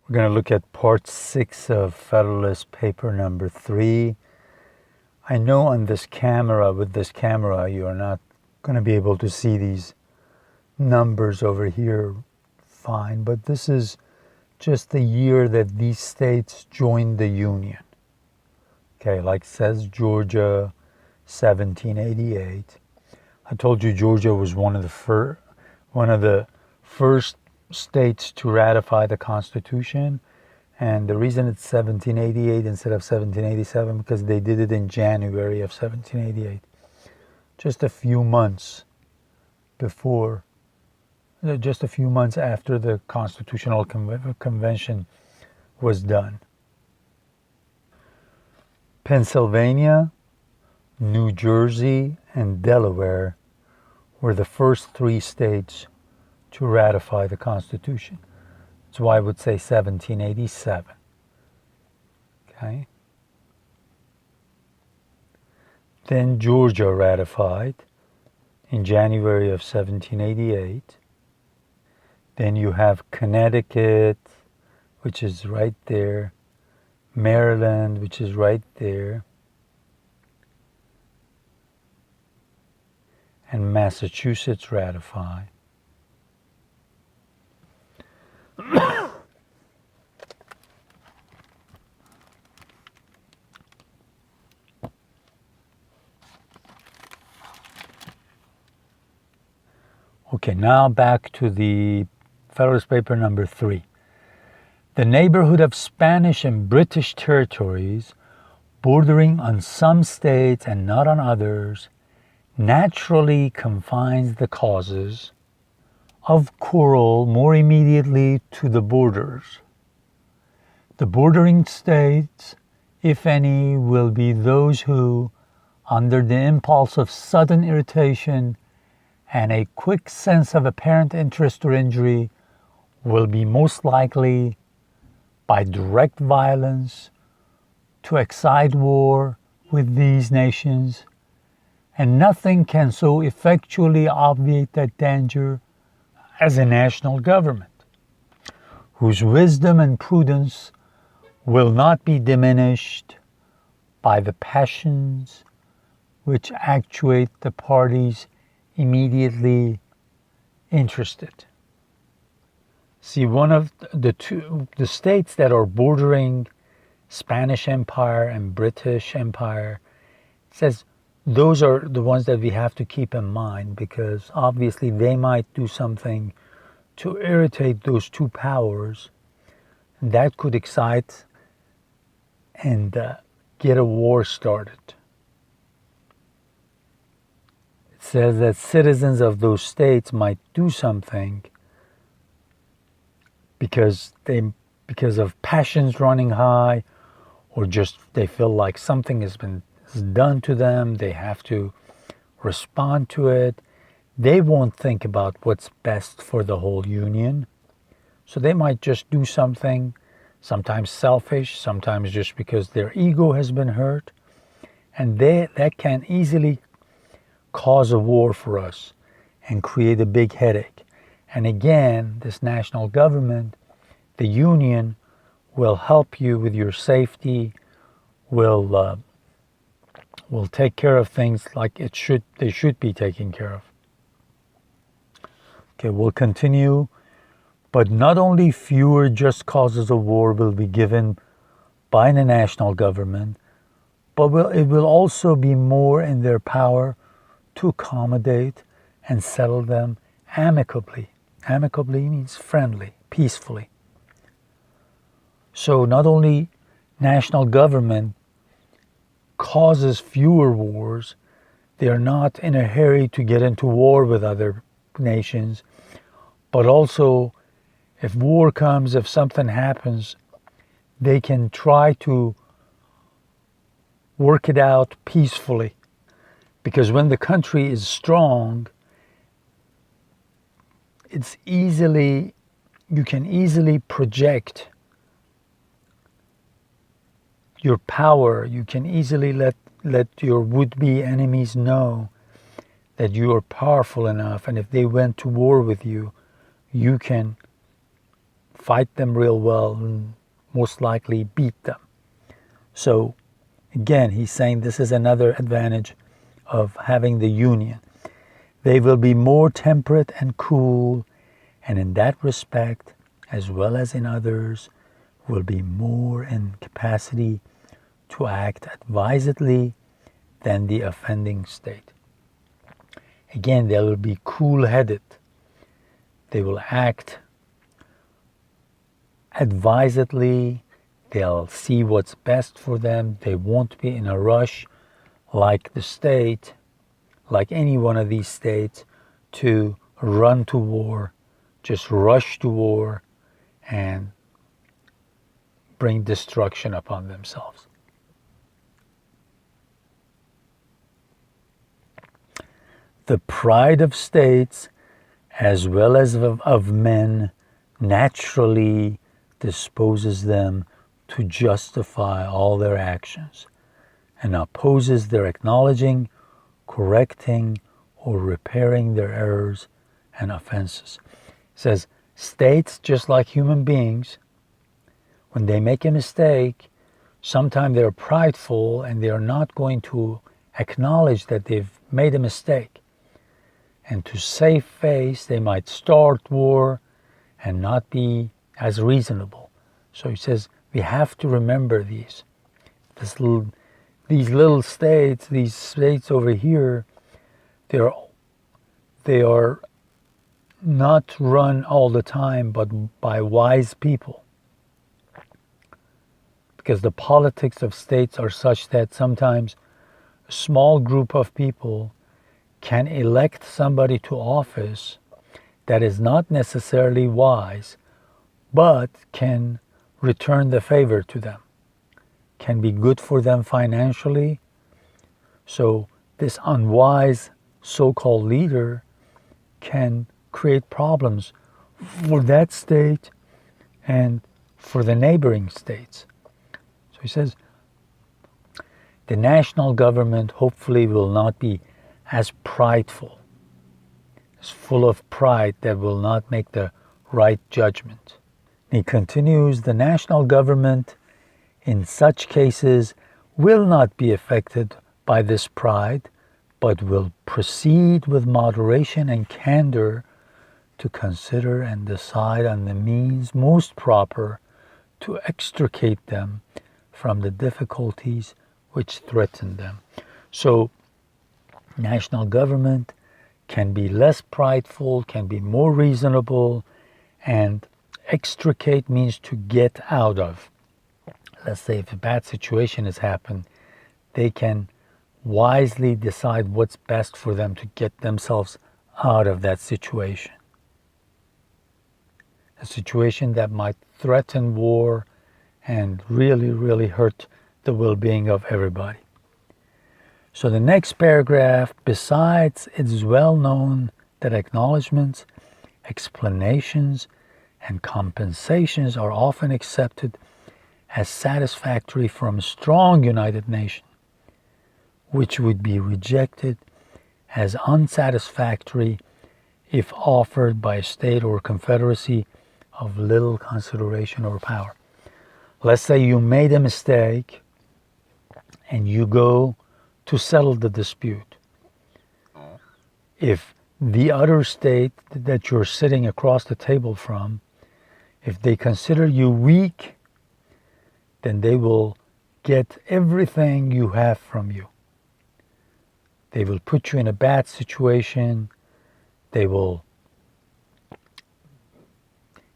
We're going to look at part 6 of Federalist Paper number 3. I know on this camera, with this camera, you are not going to be able to see these numbers over here fine, but this is just the year that these states joined the Union. Okay, like says Georgia, 1788. I told you Georgia was one of the first states to ratify the Constitution, and the reason it's 1788 instead of 1787 because they did it in January of 1788, just a few months after the Constitutional Convention was done. Pennsylvania, New Jersey, and Delaware were the first 3 states to ratify the Constitution. That's why I would say 1787. Okay. Then Georgia ratified in January of 1788. Then you have Connecticut, which is right there, Maryland, which is right there, and Massachusetts ratified. Okay, now back to the Federalist Paper number 3. The neighborhood of Spanish and British territories, bordering on some states and not on others, naturally confines the causes of quarrel more immediately to the borders. The bordering states, if any, will be those who, under the impulse of sudden irritation and a quick sense of apparent interest or injury, will be most likely, by direct violence, to excite war with these nations, and nothing can so effectually obviate that danger as a national government, whose wisdom and prudence will not be diminished by the passions which actuate the parties immediately interested. See, one of the states that are bordering Spanish Empire and British Empire, says those are the ones that we have to keep in mind, because obviously they might do something to irritate those 2 powers that could excite and get a war started. It says that citizens of those states might do something because of passions running high, or just they feel like something has been done to them, they have to respond to it. They won't think about what's best for the whole union. So they might just do something, sometimes selfish, sometimes just because their ego has been hurt. And that can easily cause a war for us and create a big headache. And again, this national government, the union, will help you with your safety, will take care of things like they should be taken care of. Okay, we'll continue. But not only fewer just causes of war will be given by the national government, but it will also be more in their power to accommodate and settle them amicably. Amicably means friendly, peacefully. So not only national government causes fewer wars, they are not in a hurry to get into war with other nations, but also if war comes, if something happens, they can try to work it out peacefully. Because when the country is strong, you can easily project your power. You can easily let your would-be enemies know that you are powerful enough, and if they went to war with you, you can fight them real well, and most likely beat them. So again, he's saying this is another advantage of having the union. They will be more temperate and cool, and in that respect, as well as in others, will be more in capacity to act advisedly than the offending state. Again, they will be cool-headed. They will act advisedly. They'll see what's best for them. They won't be in a rush like the state, like any one of these states, to run to war, just rush to war and bring destruction upon themselves. The pride of states, as well as of men, naturally disposes them to justify all their actions and opposes their acknowledging, correcting, or repairing their errors and offenses. It says, states, just like human beings, when they make a mistake, sometimes they're prideful and they're not going to acknowledge that they've made a mistake. And to save face, they might start war and not be as reasonable. So he says, we have to remember these. These little states, these states over here, they are not run all the time, but by wise people. Because the politics of states are such that sometimes a small group of people can elect somebody to office that is not necessarily wise, but can return the favor to them, can be good for them financially. So this unwise so-called leader can create problems for that state and for the neighboring states. So he says, the national government hopefully will not be as prideful, as full of pride that will not make the right judgment. He continues, the national government in such cases will not be affected by this pride, but will proceed with moderation and candor to consider and decide on the means most proper to extricate them from the difficulties which threaten them. So, national government can be less prideful, can be more reasonable, and extricate means to get out of. Let's say if a bad situation has happened, they can wisely decide what's best for them to get themselves out of that situation. A situation that might threaten war and really, really hurt the well-being of everybody. So the next paragraph, besides, it is well known that acknowledgments, explanations, and compensations are often accepted as satisfactory from a strong united nation, which would be rejected as unsatisfactory if offered by a state or confederacy of little consideration or power. Let's say you made a mistake and you go to settle the dispute. If the other state that you're sitting across the table from, if they consider you weak, then they will get everything you have from you. They will put you in a bad situation. They will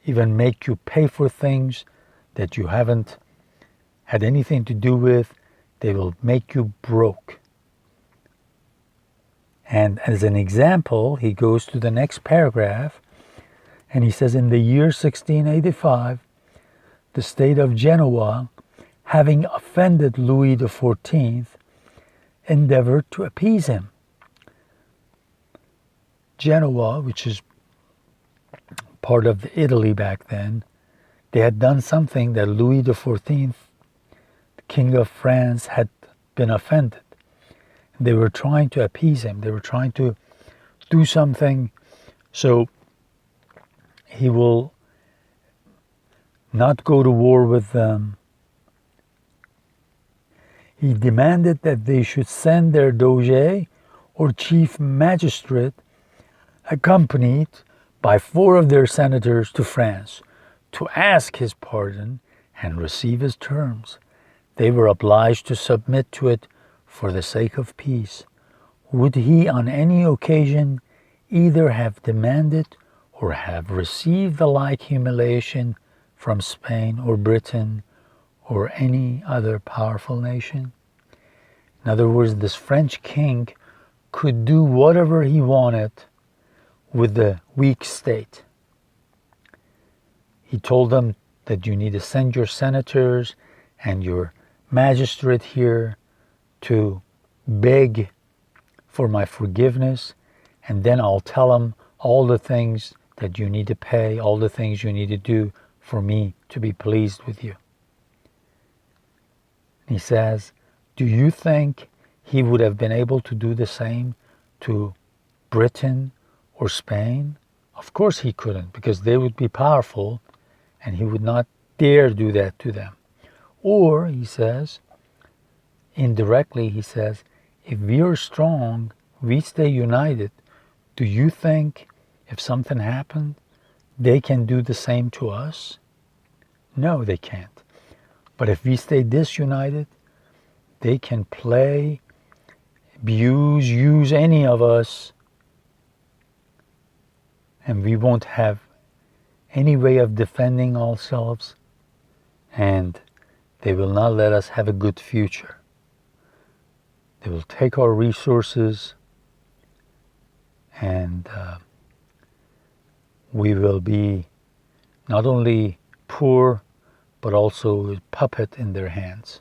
even make you pay for things that you haven't had anything to do with. They will make you broke. And as an example, he goes to the next paragraph, and he says, in the year 1685, the state of Genoa, having offended Louis XIV, endeavored to appease him. Genoa, which is part of Italy back then, they had done something that Louis XIV, the King of France, had been offended. They were trying to appease him. They were trying to do something so he will not go to war with them. He demanded that they should send their doge or chief magistrate accompanied by 4 of their senators to France to ask his pardon and receive his terms. They were obliged to submit to it for the sake of peace. Would he on any occasion either have demanded or have received the like humiliation from Spain or Britain or any other powerful nation? In other words, this French king could do whatever he wanted with the weak state. He told them that you need to send your senators and your magistrate here to beg for my forgiveness, and then I'll tell them all the things that you need to pay, all the things you need to do for me to be pleased with you. He says, do you think he would have been able to do the same to Britain or Spain? Of course he couldn't, because they would be powerful and he would not dare do that to them. Or, he says, indirectly he says, if we are strong, we stay united, do you think if something happened, they can do the same to us? No, they can't. But if we stay disunited, they can play, abuse, use any of us, and we won't have any way of defending ourselves, and they will not let us have a good future. They will take our resources, and we will be not only poor, but also a puppet in their hands.